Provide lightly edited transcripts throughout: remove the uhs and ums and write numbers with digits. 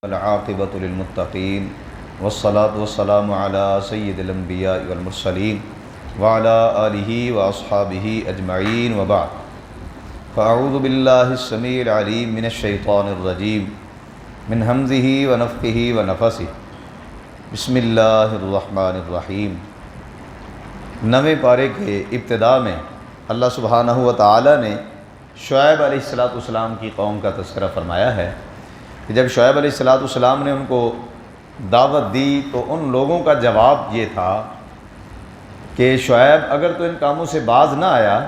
العاقبۃ للمتقین والصلاة والسلام علی سید الانبیاء والمرسلین وعلی آلہ واصحابہ اجمعین وبعد فاعوذ باللہ السمیع العلیم من الشیطان الرجیم من ہمزہ ونفخہ ونفثہ بسم اللہ الرحمن الرحیم۔ نویں پارے کے ابتدا میں اللہ سبحانہ و تعالی نے شعیب علیہ السلام کی قوم کا تذکرہ فرمایا ہے کہ جب شعیب علیہ السلام نے ان کو دعوت دی تو ان لوگوں کا جواب یہ تھا کہ شعیب اگر تو ان کاموں سے باز نہ آیا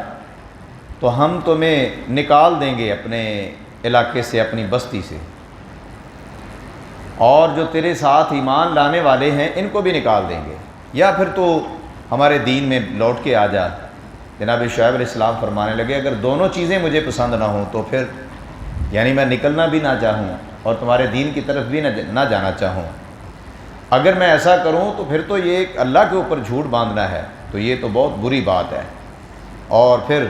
تو ہم تمہیں نکال دیں گے اپنے علاقے سے، اپنی بستی سے، اور جو تیرے ساتھ ایمان لانے والے ہیں ان کو بھی نکال دیں گے، یا پھر تو ہمارے دین میں لوٹ کے آ جا۔ جناب شعیب علیہ السلام فرمانے لگے اگر دونوں چیزیں مجھے پسند نہ ہوں تو پھر یعنی میں نکلنا بھی نہ چاہوں اور تمہارے دین کی طرف بھی نہ جانا چاہوں، اگر میں ایسا کروں تو پھر تو یہ ایک اللہ کے اوپر جھوٹ باندھنا ہے، تو یہ تو بہت بری بات ہے۔ اور پھر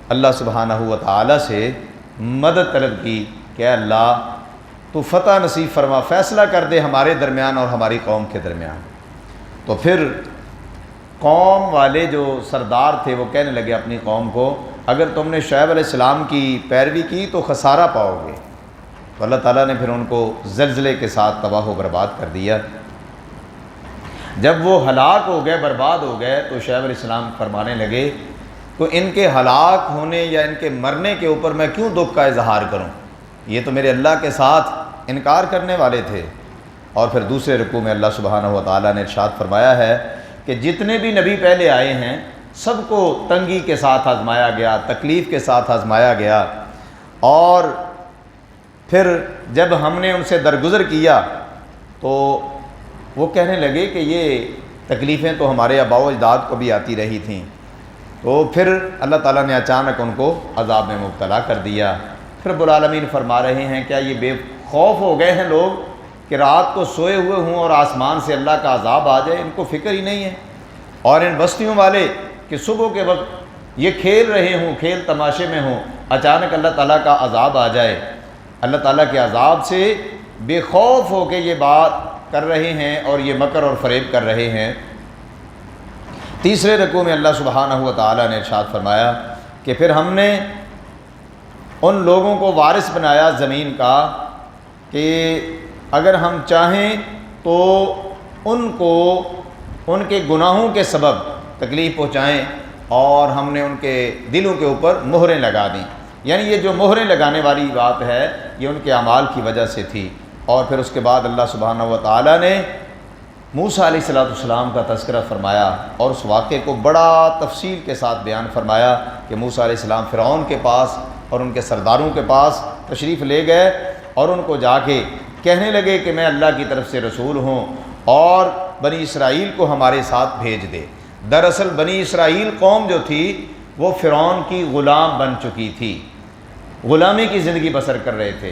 اللہ سبحانہ و تعالی سے مدد طلب کی کہ اے اللہ تو فتح نصیب فرما، فیصلہ کر دے ہمارے درمیان اور ہماری قوم کے درمیان۔ تو پھر قوم والے جو سردار تھے وہ کہنے لگے اپنی قوم کو اگر تم نے شعیب علیہ السلام کی پیروی کی تو خسارہ پاؤ گے۔ تو اللہ تعالیٰ نے پھر ان کو زلزلے کے ساتھ تباہ و برباد کر دیا۔ جب وہ ہلاک ہو گئے، برباد ہو گئے، تو شعیب علیہ السلام فرمانے لگے تو ان کے ہلاک ہونے یا ان کے مرنے کے اوپر میں کیوں دکھ کا اظہار کروں، یہ تو میرے اللہ کے ساتھ انکار کرنے والے تھے۔ اور پھر دوسرے رکوع میں اللہ سبحانہ و تعالیٰ نے ارشاد فرمایا ہے کہ جتنے بھی نبی پہلے آئے ہیں سب کو تنگی کے ساتھ آزمایا گیا، تکلیف کے ساتھ آزمایا گیا، اور پھر جب ہم نے ان سے درگزر کیا تو وہ کہنے لگے کہ یہ تکلیفیں تو ہمارے آباء و اجداد کو بھی آتی رہی تھیں۔ تو پھر اللہ تعالیٰ نے اچانک ان کو عذاب میں مبتلا کر دیا۔ پھر رب العالمین فرما رہے ہیں کیا یہ بے خوف ہو گئے ہیں لوگ کہ رات کو سوئے ہوئے ہوں اور آسمان سے اللہ کا عذاب آ جائے، ان کو فکر ہی نہیں ہے۔ اور ان بستیوں والے کہ صبح کے وقت یہ کھیل رہے ہوں، کھیل تماشے میں ہوں، اچانک اللہ تعالیٰ کا عذاب آ جائے، اللہ تعالیٰ کے عذاب سے بے خوف ہو کے یہ بات کر رہے ہیں اور یہ مکر اور فریب کر رہے ہیں۔ تیسرے رکوع میں اللہ سبحانہ و تعالیٰ نے ارشاد فرمایا کہ پھر ہم نے ان لوگوں کو وارث بنایا زمین کا کہ اگر ہم چاہیں تو ان کو ان کے گناہوں کے سبب تکلیف پہنچائیں، اور ہم نے ان کے دلوں کے اوپر مہریں لگا دیں۔ یعنی یہ جو مہریں لگانے والی بات ہے یہ ان کے اعمال کی وجہ سے تھی۔ اور پھر اس کے بعد اللہ سبحانہ و تعالیٰ نے موسیٰ علیہ السلام کا تذکرہ فرمایا اور اس واقعے کو بڑا تفصیل کے ساتھ بیان فرمایا کہ موسیٰ علیہ السلام فرعون کے پاس اور ان کے سرداروں کے پاس تشریف لے گئے اور ان کو جا کے کہنے لگے کہ میں اللہ کی طرف سے رسول ہوں اور بنی اسرائیل کو ہمارے ساتھ بھیج دے۔ دراصل بنی اسرائیل قوم جو تھی وہ فرعون کی غلام بن چکی تھی، غلامی کی زندگی بسر کر رہے تھے۔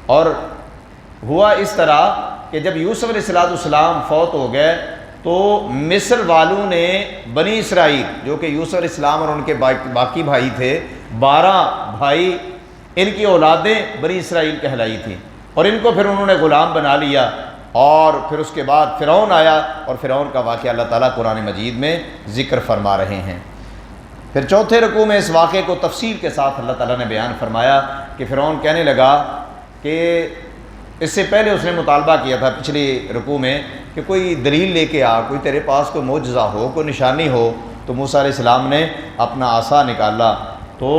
اور ہوا اس طرح کہ جب یوسف علیہ السلام فوت ہو گئے تو مصر والوں نے بنی اسرائیل جو کہ یوسف علیہ السلام اور ان کے باقی بھائی تھے، 12 بھائی، ان کی اولادیں بنی اسرائیل کہلائی تھیں، اور ان کو پھر انہوں نے غلام بنا لیا۔ اور پھر اس کے بعد فرعون آیا، اور فرعون کا واقعہ اللہ تعالیٰ قرآن مجید میں ذکر فرما رہے ہیں۔ پھر چوتھے رکوع میں اس واقعے کو تفصیل کے ساتھ اللہ تعالیٰ نے بیان فرمایا کہ فرعون کہنے لگا کہ اس سے پہلے اس نے مطالبہ کیا تھا پچھلے رکوع میں کہ کوئی دلیل لے کے آ، کوئی تیرے پاس کوئی معجزہ ہو، کوئی نشانی ہو۔ تو موسیٰ علیہ السلام نے اپنا عصا نکالا تو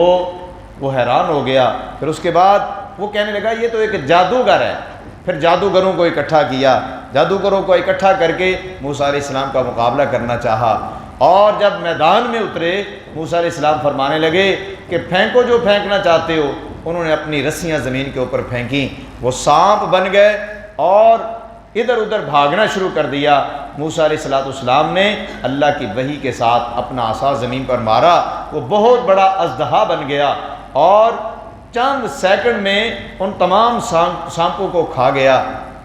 وہ حیران ہو گیا۔ پھر اس کے بعد وہ کہنے لگا یہ تو ایک جادوگر ہے۔ پھر جادوگروں کو اکٹھا کیا، جادوگروں کو اکٹھا کر کے موسیٰ علیہ السلام کا مقابلہ کرنا چاہا، اور جب میدان میں اترے موسیٰ علیہ السلام فرمانے لگے کہ پھینکو جو پھینکنا چاہتے ہو۔ انہوں نے اپنی رسیاں زمین کے اوپر پھینکیں، وہ سانپ بن گئے اور ادھر ادھر بھاگنا شروع کر دیا۔ موسیٰ علیہ السلام نے اللہ کی وحی کے ساتھ اپنا عصا زمین پر مارا، وہ بہت بڑا اژدہا بن گیا اور چند سیکنڈ میں ان تمام سانپوں کو کھا گیا۔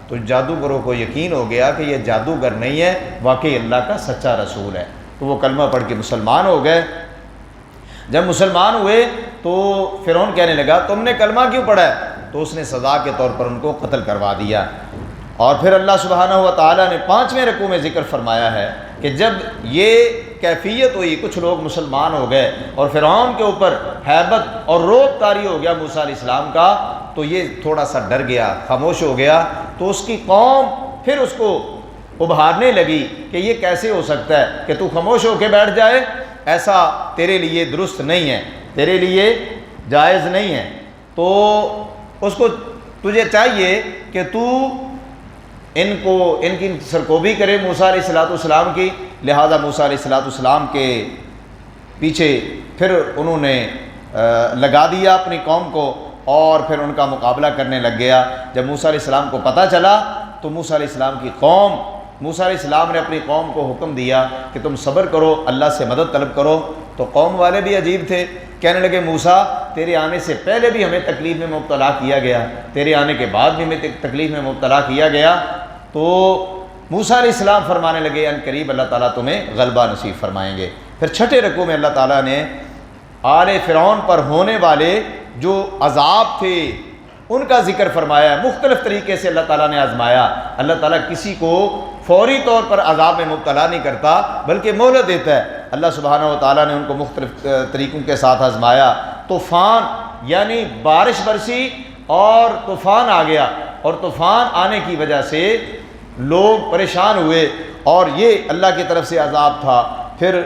تو جادوگروں کو یقین ہو گیا کہ یہ جادوگر نہیں ہے، واقعی اللہ کا سچا رسول ہے۔ تو وہ کلمہ پڑھ کے مسلمان ہو گئے۔ جب مسلمان ہوئے تو فرعون کہنے لگا تم نے کلمہ کیوں پڑھا ہے؟ تو اس نے سزا کے طور پر ان کو قتل کروا دیا۔ اور پھر اللہ سبحانہ و تعالیٰ نے 5ویں رکوع میں ذکر فرمایا ہے کہ جب یہ کیفیت ہوئی، کچھ لوگ مسلمان ہو گئے اور فرعون کے اوپر ہیبت اور رعب طاری ہو گیا موسیٰ علیہ السلام کا، تو یہ تھوڑا سا ڈر گیا، خاموش ہو گیا۔ تو اس کی قوم پھر اس کو ابھارنے لگی کہ یہ کیسے ہو سکتا ہے کہ تو خاموش ہو کے بیٹھ جائے، ایسا تیرے لیے درست نہیں ہے، تیرے لیے جائز نہیں ہے۔ تو اس کو تجھے چاہیے کہ تو ان کی سرکوبی کرے موسیٰ علیہ السلام کی۔ لہذا موسیٰ علیہ السلام کے پیچھے پھر انہوں نے لگا دیا اپنی قوم کو، اور پھر ان کا مقابلہ کرنے لگ گیا۔ جب موسیٰ علیہ السلام کو پتہ چلا تو موسیٰ علیہ السلام کی قوم، موسیٰ علیہ السلام نے اپنی قوم کو حکم دیا کہ تم صبر کرو، اللہ سے مدد طلب کرو۔ تو قوم والے بھی عجیب تھے، کہنے لگے موسیٰ تیرے آنے سے پہلے بھی ہمیں تکلیف میں مبتلا کیا گیا، تیرے آنے کے بعد بھی ہمیں تکلیف میں مبتلا کیا گیا۔ تو موسیٰ علیہ السلام فرمانے لگے ان قریب اللہ تعالیٰ تمہیں غلبہ نصیب فرمائیں گے۔ پھر 6 رکوع میں اللہ تعالیٰ نے آل فرعون پر ہونے والے جو عذاب تھے ان کا ذکر فرمایا۔ مختلف طریقے سے اللہ تعالیٰ نے آزمایا۔ اللہ تعالیٰ کسی کو فوری طور پر عذاب میں مبتلا نہیں کرتا بلکہ مہلت دیتا ہے۔ اللہ سبحانہ و تعالیٰ نے ان کو مختلف طریقوں کے ساتھ آزمایا۔ طوفان یعنی بارش برسی اور طوفان آ گیا، اور طوفان آنے کی وجہ سے لوگ پریشان ہوئے، اور یہ اللہ کی طرف سے عذاب تھا۔ پھر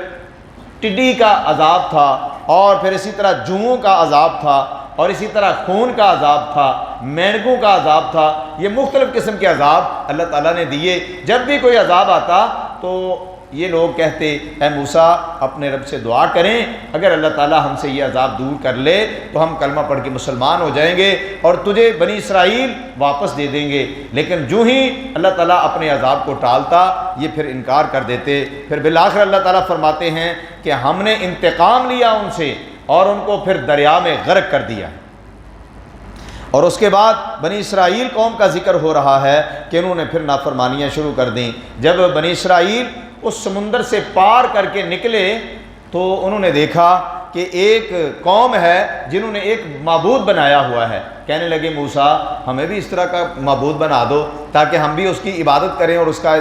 ٹڈی کا عذاب تھا، اور پھر اسی طرح جوؤں کا عذاب تھا، اور اسی طرح خون کا عذاب تھا، مینڈکوں کا عذاب تھا۔ یہ مختلف قسم کے عذاب اللہ تعالیٰ نے دیے۔ جب بھی کوئی عذاب آتا تو یہ لوگ کہتے اے موسیٰ اپنے رب سے دعا کریں، اگر اللہ تعالیٰ ہم سے یہ عذاب دور کر لے تو ہم کلمہ پڑھ کے مسلمان ہو جائیں گے اور تجھے بنی اسرائیل واپس دے دیں گے۔ لیکن جو ہی اللہ تعالیٰ اپنے عذاب کو ٹالتا یہ پھر انکار کر دیتے۔ پھر بالآخر اللہ تعالیٰ فرماتے ہیں کہ ہم نے انتقام لیا ان سے اور ان کو پھر دریا میں غرق کر دیا۔ اور اس کے بعد بنی اسرائیل قوم کا ذکر ہو رہا ہے کہ انہوں نے پھر نافرمانیاں شروع کر دیں۔ جب بنی اسرائیل اس سمندر سے پار کر کے نکلے تو انہوں نے دیکھا کہ ایک قوم ہے جنہوں نے ایک معبود بنایا ہوا ہے۔ کہنے لگے موسیٰ ہمیں بھی اس طرح کا معبود بنا دو تاکہ ہم بھی اس کی عبادت کریں اور اس کا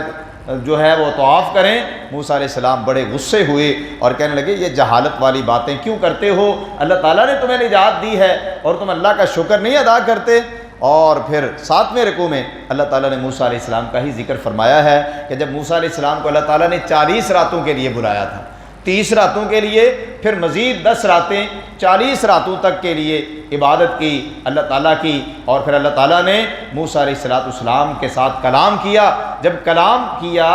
جو ہے وہ طواف کریں۔ موسیٰ علیہ السلام بڑے غصے ہوئے اور کہنے لگے یہ جہالت والی باتیں کیوں کرتے ہو؟ اللہ تعالیٰ نے تمہیں نجات دی ہے اور تم اللہ کا شکر نہیں ادا کرتے۔ اور پھر 7ویں رکوع میں اللہ تعالیٰ نے موسیٰ علیہ السلام کا ہی ذکر فرمایا ہے کہ جب موسیٰ علیہ السلام کو اللہ تعالیٰ نے 40 راتوں کے لیے بلایا تھا، 30 راتوں کے لیے، پھر مزید 10 راتیں، 40 راتوں تک کے لیے عبادت کی اللہ تعالیٰ کی، اور پھر اللہ تعالیٰ نے موسیٰ علیہ السلام کے ساتھ کلام کیا۔ جب کلام کیا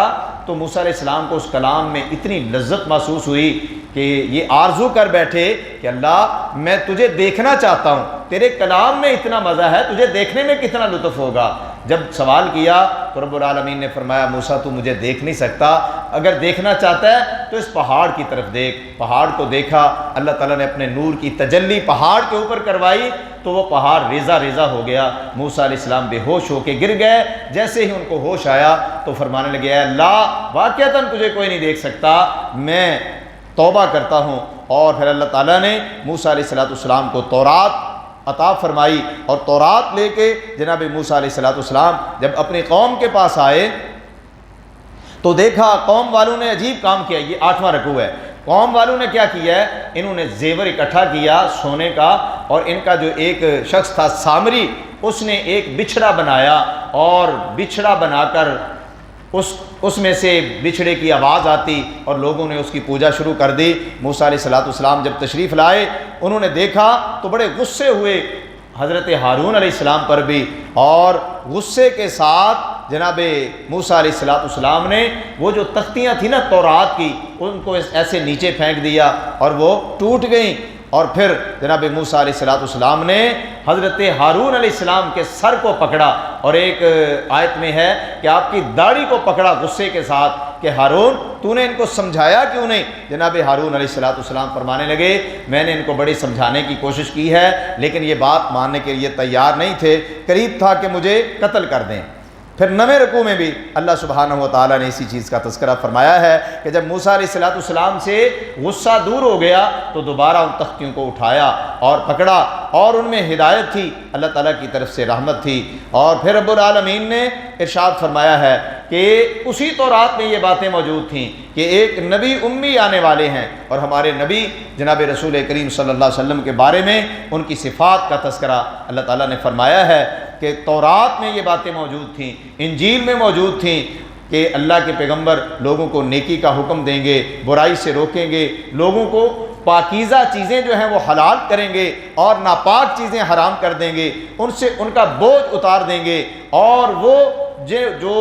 تو موسیٰ علیہ السلام کو اس کلام میں اتنی لذت محسوس ہوئی کہ یہ آرزو کر بیٹھے کہ اللہ میں تجھے دیکھنا چاہتا ہوں، تیرے کلام میں اتنا مزہ ہے، تجھے دیکھنے میں کتنا لطف ہوگا۔ جب سوال کیا تو رب العالمین نے فرمایا موسیٰ تو مجھے دیکھ نہیں سکتا، اگر دیکھنا چاہتا ہے تو اس پہاڑ کی طرف دیکھ۔ پہاڑ کو دیکھا، اللہ تعالیٰ نے اپنے نور کی تجلی پہاڑ کے اوپر کروائی تو وہ پہاڑ ریزہ ریزہ ہو گیا۔ موسیٰ علیہ السلام بے ہوش ہو کے گر گئے۔ جیسے ہی ان کو ہوش آیا تو فرمانے لگے اے اللہ واقعتاً تجھے کوئی نہیں دیکھ سکتا، میں توبہ کرتا ہوں۔ اور پھر اللہ تعالیٰ نے موسیٰ علیہ السلام کو تورات عطا فرمائی، اور تورات لے کے جناب موسیٰ علیہ السلام جب اپنی قوم کے پاس آئے تو دیکھا قوم والوں نے عجیب کام کیا۔ یہ 8واں رکوع ہے۔ قوم والوں نے کیا کیا ہے، انہوں نے زیور اکٹھا کیا سونے کا، اور ان کا جو ایک شخص تھا سامری، اس نے ایک بچھڑا بنایا، اور بچھڑا بنا کر اس میں سے بچھڑے کی آواز آتی اور لوگوں نے اس کی پوجا شروع کر دی۔ موسیٰ علیہ السلام جب تشریف لائے انہوں نے دیکھا تو بڑے غصے ہوئے حضرت ہارون علیہ السلام پر بھی، اور غصے کے ساتھ جناب موسیٰ علیہ السلام نے وہ جو تختیاں تھیں نا تورات کی ان کو ایسے نیچے پھینک دیا اور وہ ٹوٹ گئیں۔ اور پھر جناب موسیٰ علیہ السلام نے حضرت ہارون علیہ السلام کے سر کو پکڑا، اور ایک آیت میں ہے کہ آپ کی داڑھی کو پکڑا غصے کے ساتھ کہ ہارون تو نے ان کو سمجھایا کیوں نہیں؟ جناب ہارون علیہ السلام فرمانے لگے میں نے ان کو بڑی سمجھانے کی کوشش کی ہے لیکن یہ بات ماننے کے لیے تیار نہیں تھے، قریب تھا کہ مجھے قتل کر دیں۔ پھر 9ویں رکوع میں بھی اللہ سبحانہ و تعالیٰ نے اسی چیز کا تذکرہ فرمایا ہے کہ جب موسیٰ علیہ السلام سے غصہ دور ہو گیا تو دوبارہ ان تختیوں کو اٹھایا اور پکڑا، اور ان میں ہدایت تھی، اللہ تعالیٰ کی طرف سے رحمت تھی۔ اور پھر رب العالمین نے ارشاد فرمایا ہے کہ اسی تورات میں یہ باتیں موجود تھیں کہ ایک نبی امی آنے والے ہیں، اور ہمارے نبی جناب رسول کریم صلی اللہ علیہ وسلم کے بارے میں ان کی صفات کا تذکرہ اللہ تعالیٰ نے فرمایا ہے کہ تورات میں یہ باتیں موجود تھیں، انجیل میں موجود تھیں کہ اللہ کے پیغمبر لوگوں کو نیکی کا حکم دیں گے، برائی سے روکیں گے، لوگوں کو پاکیزہ چیزیں جو ہیں وہ حلال کریں گے اور ناپاک چیزیں حرام کر دیں گے، ان سے ان کا بوجھ اتار دیں گے، اور وہ جو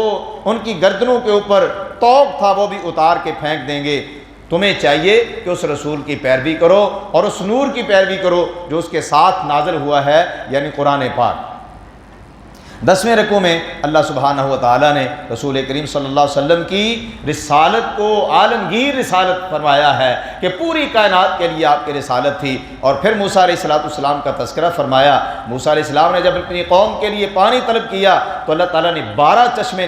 ان کی گردنوں کے اوپر طوق تھا وہ بھی اتار کے پھینک دیں گے۔ تمہیں چاہیے کہ اس رسول کی پیروی کرو اور اس نور کی پیروی کرو جو اس کے ساتھ نازل ہوا ہے، یعنی قرآن پاک۔ 10ویں رکوع میں اللہ سبحانہ و تعالیٰ نے رسول کریم صلی اللہ علیہ وسلم کی رسالت کو عالمگیر رسالت فرمایا ہے کہ پوری کائنات کے لیے آپ کی رسالت تھی۔ اور پھر موسیٰ علیہ السلام کا تذکرہ فرمایا۔ موسیٰ علیہ السلام نے جب اپنی قوم کے لیے پانی طلب کیا تو اللہ تعالیٰ نے 12 چشمے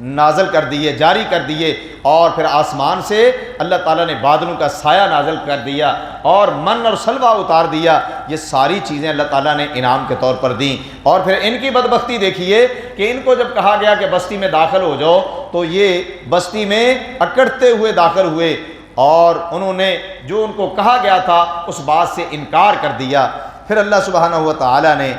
نازل کر دیے، جاری کر دیے، اور پھر آسمان سے اللہ تعالیٰ نے بادلوں کا سایہ نازل کر دیا اور من اور سلوہ اتار دیا۔ یہ ساری چیزیں اللہ تعالیٰ نے انعام کے طور پر دیں۔ اور پھر ان کی بدبختی دیکھیے کہ ان کو جب کہا گیا کہ بستی میں داخل ہو جاؤ تو یہ بستی میں اکڑتے ہوئے داخل ہوئے، اور انہوں نے جو ان کو کہا گیا تھا اس بات سے انکار کر دیا۔ پھر اللہ سبحانہ و تعالیٰ نے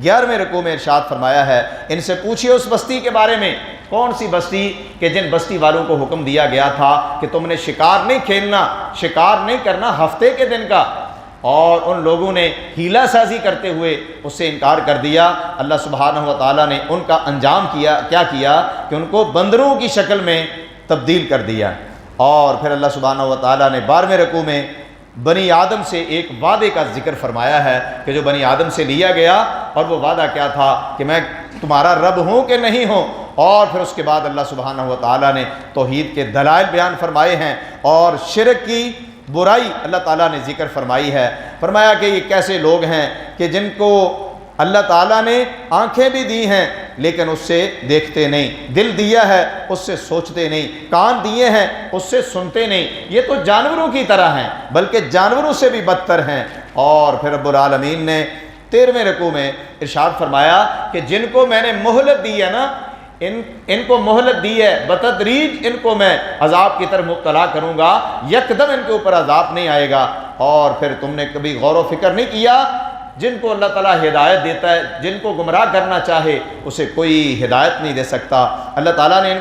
11ویں رکوع میں ارشاد فرمایا ہے، ان سے پوچھئے اس بستی کے بارے میں، کون سی بستی کہ جن بستی والوں کو حکم دیا گیا تھا کہ تم نے شکار نہیں کھیلنا، شکار نہیں کرنا ہفتے کے دن کا، اور ان لوگوں نے ہیلہ سازی کرتے ہوئے اس سے انکار کر دیا۔ اللہ سبحانہ و تعالیٰ نے ان کا انجام کیا کیا کہ ان کو بندروں کی شکل میں تبدیل کر دیا۔ اور پھر اللہ سبحانہ و تعالیٰ نے 12ویں رکوع میں بنی آدم سے ایک وعدے کا ذکر فرمایا ہے کہ جو بنی آدم سے لیا گیا، اور وہ وعدہ کیا تھا کہ میں تمہارا رب ہوں کہ نہیں ہوں۔ اور پھر اس کے بعد اللہ سبحانہ و تعالیٰ نے توحید کے دلائل بیان فرمائے ہیں، اور شرک کی برائی اللہ تعالیٰ نے ذکر فرمائی ہے۔ فرمایا کہ یہ کیسے لوگ ہیں کہ جن کو اللہ تعالیٰ نے آنکھیں بھی دی ہیں لیکن اس سے دیکھتے نہیں، دل دیا ہے اس سے سوچتے نہیں، کان دیے ہیں اس سے سنتے نہیں، یہ تو جانوروں کی طرح ہیں بلکہ جانوروں سے بھی بدتر ہیں۔ اور پھر رب العالمین نے 13ویں رکوع میں ارشاد فرمایا کہ جن کو میں نے مہلت دی ہے نا، ان کو مہلت دی ہے، بتدریج ان کو میں عذاب کی طرف مبتلا کروں گا، یکدم ان کے اوپر عذاب نہیں آئے گا۔ اور پھر تم نے کبھی غور و فکر نہیں کیا، جن کو اللہ تعالیٰ ہدایت دیتا ہے، جن کو گمراہ کرنا چاہے اسے کوئی ہدایت نہیں دے سکتا۔ اللہ تعالیٰ نے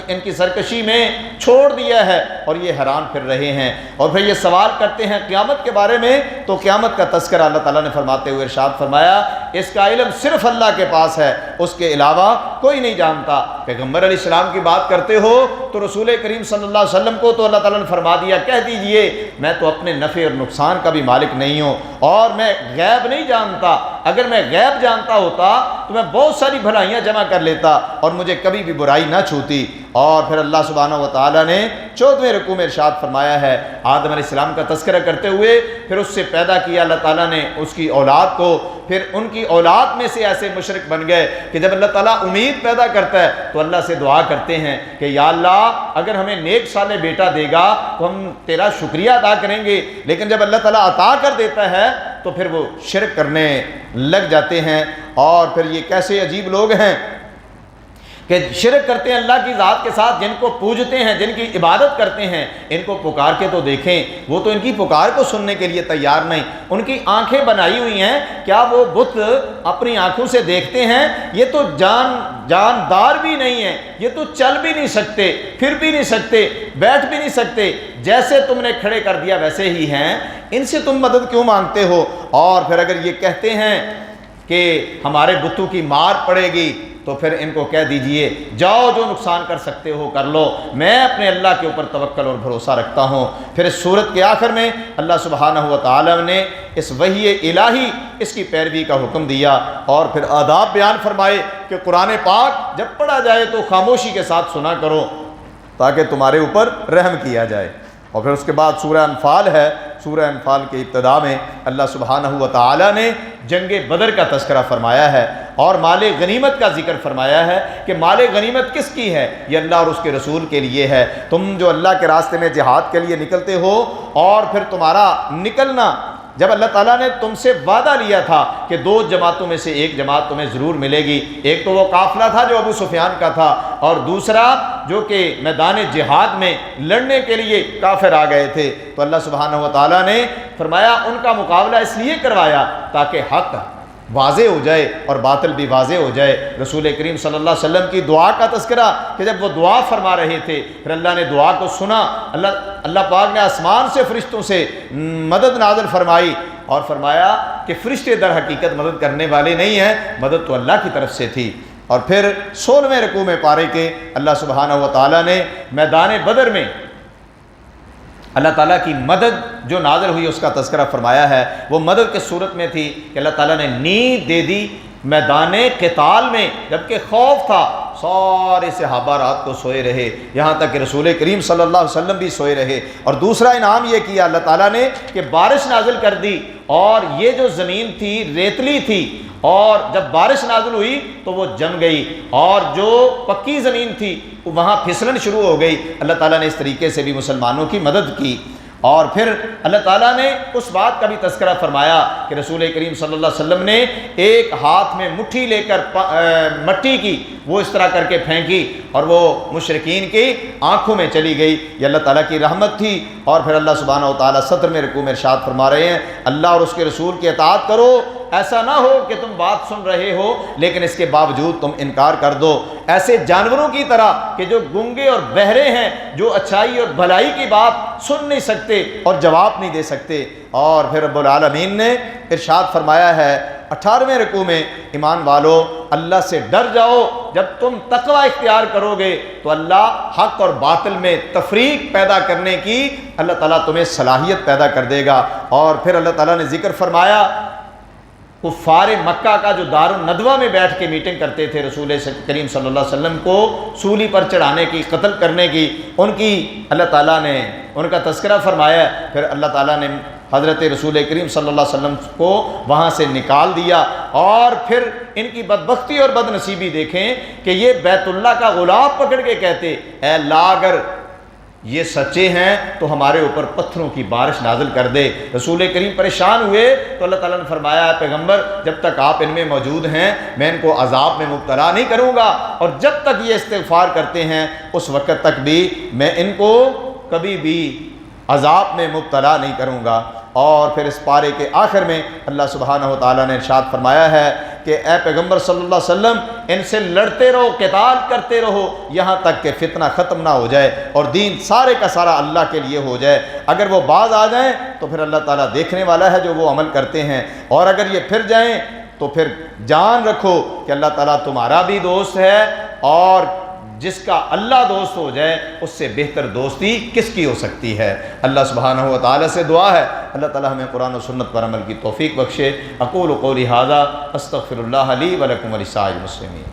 ان کی سرکشی میں چھوڑ دیا ہے اور یہ حیران پھر رہے ہیں۔ اور پھر یہ سوال کرتے ہیں قیامت کے بارے میں، تو قیامت کا تذکرہ اللہ تعالیٰ نے فرماتے ہوئے ارشاد فرمایا اس کا علم صرف اللہ کے پاس ہے، اس کے علاوہ کوئی نہیں جانتا۔ پیغمبر علیہ السلام کی بات کرتے ہو تو رسول کریم صلی اللہ علیہ وسلم کو تو اللہ تعالیٰ نے فرما دیا، کہہ دیجئے میں تو اپنے نفع اور نقصان کا بھی مالک نہیں ہوں اور میں غیب نہیں جانتا۔ اگر میں غیب جانتا ہوتا تو میں بہت ساری بھلائیاں جمع کر لیتا اور مجھے کبھی بھی برائی نہ چھوتی۔ اور پھر اللہ سبحانہ و تعالیٰ نے 14ویں رکوع میں ارشاد فرمایا ہے، آدم علیہ السلام کا تذکرہ کرتے ہوئے پھر اس سے پیدا کیا اللہ تعالیٰ نے اس کی اولاد کو، پھر ان کی اولاد میں سے ایسے مشرک بن گئے کہ جب اللہ تعالیٰ امید پیدا کرتا ہے تو اللہ سے دعا کرتے ہیں کہ یا اللہ اگر ہمیں نیک صالح بیٹا دے گا تو ہم تیرا شکریہ ادا کریں گے، لیکن جب اللہ تعالیٰ عطا کر دیتا ہے تو پھر وہ شرک کرنے لگ جاتے ہیں۔ اور پھر یہ کیسے عجیب لوگ ہیں کہ شرک کرتے ہیں اللہ کی ذات کے ساتھ، جن کو پوجتے ہیں، جن کی عبادت کرتے ہیں، ان کو پکار کے تو دیکھیں، وہ تو ان کی پکار کو سننے کے لیے تیار نہیں۔ ان کی آنکھیں بنائی ہوئی ہیں، کیا وہ بت اپنی آنکھوں سے دیکھتے ہیں؟ یہ تو جاندار بھی نہیں ہے، یہ تو چل بھی نہیں سکتے، پھر بھی نہیں سکتے، بیٹھ بھی نہیں سکتے، جیسے تم نے کھڑے کر دیا ویسے ہی ہیں، ان سے تم مدد کیوں مانگتے ہو؟ اور پھر اگر یہ کہتے ہیں کہ ہمارے بتوں کی مار پڑے گی تو پھر ان کو کہہ دیجئے جاؤ جو نقصان کر سکتے ہو کر لو، میں اپنے اللہ کے اوپر توکل اور بھروسہ رکھتا ہوں۔ پھر اس سورت کے آخر میں اللہ سبحانہ و تعالیٰ نے اس وحی الہی اس کی پیروی کا حکم دیا اور پھر آداب بیان فرمائے کہ قرآن پاک جب پڑھا جائے تو خاموشی کے ساتھ سنا کرو تاکہ تمہارے اوپر رحم کیا جائے۔ اور پھر اس کے بعد سورہ انفال ہے۔ سورہ انفال کے ابتدا میں اللہ سبحانہ و تعالیٰ نے جنگ بدر کا تذکرہ فرمایا ہے اور مال غنیمت کا ذکر فرمایا ہے کہ مال غنیمت کس کی ہے؟ یہ اللہ اور اس کے رسول کے لیے ہے۔ تم جو اللہ کے راستے میں جہاد کے لیے نکلتے ہو اور پھر تمہارا نکلنا، جب اللہ تعالیٰ نے تم سے وعدہ لیا تھا کہ 2 جماعتوں میں سے ایک جماعت تمہیں ضرور ملے گی، ایک تو وہ قافلہ تھا جو ابو سفیان کا تھا، اور دوسرا جو کہ میدان جہاد میں لڑنے کے لیے کافر آ گئے تھے، تو اللہ سبحانہ و تعالیٰ نے فرمایا ان کا مقابلہ اس لیے کروایا تاکہ حق واضح ہو جائے اور باطل بھی واضح ہو جائے۔ رسول کریم صلی اللہ علیہ وسلم کی دعا کا تذکرہ کہ جب وہ دعا فرما رہے تھے پھر اللہ نے دعا کو سنا، اللہ پاک نے آسمان سے فرشتوں سے مدد نازل فرمائی اور فرمایا کہ فرشتے در حقیقت مدد کرنے والے نہیں ہیں، مدد تو اللہ کی طرف سے تھی۔ اور پھر 16ویں رکوع میں پارے کے اللہ سبحانہ و تعالیٰ نے میدان بدر میں اللہ تعالیٰ کی مدد جو نازل ہوئی اس کا تذکرہ فرمایا ہے۔ وہ مدد کس صورت میں تھی کہ اللہ تعالیٰ نے نیند دے دی میدان قتال میں، جبکہ خوف تھا، سارے صحابہ رات کو سوئے رہے، یہاں تک کہ رسول کریم صلی اللہ علیہ وسلم بھی سوئے رہے۔ اور دوسرا انعام یہ کیا اللہ تعالیٰ نے کہ بارش نازل کر دی، اور یہ جو زمین تھی ریتلی تھی، اور جب بارش نازل ہوئی تو وہ جم گئی، اور جو پکی زمین تھی وہاں پھسلن شروع ہو گئی۔ اللہ تعالیٰ نے اس طریقے سے بھی مسلمانوں کی مدد کی۔ اور پھر اللہ تعالیٰ نے اس بات کا بھی تذکرہ فرمایا کہ رسول کریم صلی اللہ علیہ وسلم نے ایک ہاتھ میں مٹھی لے کر مٹی کی وہ اس طرح کر کے پھینکی اور وہ مشرکین کی آنکھوں میں چلی گئی۔ یہ اللہ تعالیٰ کی رحمت تھی۔ اور پھر اللہ سبحانہ و تعالیٰ 17ویں رکوع میں ارشاد فرما رہے ہیں اللہ اور اس کے رسول کی اطاعت کرو، ایسا نہ ہو کہ تم بات سن رہے ہو لیکن اس کے باوجود تم انکار کر دو، ایسے جانوروں کی طرح کہ جو گونگے اور بہرے ہیں، جو اچھائی اور بھلائی کی بات سن نہیں سکتے اور جواب نہیں دے سکتے۔ اور پھر رب العالمین نے ارشاد فرمایا ہے 18ویں رکوع میں ایمان والو اللہ سے ڈر جاؤ، جب تم تقوی اختیار کرو گے تو اللہ حق اور باطل میں تفریق پیدا کرنے کی اللہ تعالیٰ تمہیں صلاحیت پیدا کر دے گا۔ اور پھر اللہ تعالیٰ نے ذکر فرمایا کفار مکہ کا جو دار الندوہ میں بیٹھ کے میٹنگ کرتے تھے رسول کریم صلی اللہ علیہ وسلم کو سولی پر چڑھانے کی، قتل کرنے کی، ان کی اللہ تعالیٰ نے ان کا تذکرہ فرمایا۔ پھر اللہ تعالیٰ نے حضرت رسول کریم صلی اللہ علیہ وسلم کو وہاں سے نکال دیا۔ اور پھر ان کی بدبختی اور بد نصیبی دیکھیں کہ یہ بیت اللہ کا غلاف پکڑ کے کہتے اے اللہ اگر یہ سچے ہیں تو ہمارے اوپر پتھروں کی بارش نازل کر دے۔ رسول کریم پریشان ہوئے تو اللہ تعالیٰ نے فرمایا پیغمبر جب تک آپ ان میں موجود ہیں میں ان کو عذاب میں مبتلا نہیں کروں گا، اور جب تک یہ استغفار کرتے ہیں اس وقت تک بھی میں ان کو کبھی بھی عذاب میں مبتلا نہیں کروں گا۔ اور پھر اس پارے کے آخر میں اللہ سبحانہ و تعالیٰ نے ارشاد فرمایا ہے کہ اے پیغمبر صلی اللہ علیہ وسلم ان سے لڑتے رہو، قتال کرتے رہو یہاں تک کہ فتنہ ختم نہ ہو جائے اور دین سارے کا سارا اللہ کے لیے ہو جائے۔ اگر وہ باز آ جائیں تو پھر اللہ تعالیٰ دیکھنے والا ہے جو وہ عمل کرتے ہیں، اور اگر یہ پھر جائیں تو پھر جان رکھو کہ اللہ تعالیٰ تمہارا بھی دوست ہے، اور جس کا اللہ دوست ہو جائے اس سے بہتر دوستی کس کی ہو سکتی ہے۔ اللہ سبحانہ و تعالیٰ سے دعا ہے اللہ تعالیٰ ہمیں قرآن و سنت پر عمل کی توفیق بخشے۔ اقول قولی ھذا استغفر اللہ لی ولکم ولسائر المسلمین۔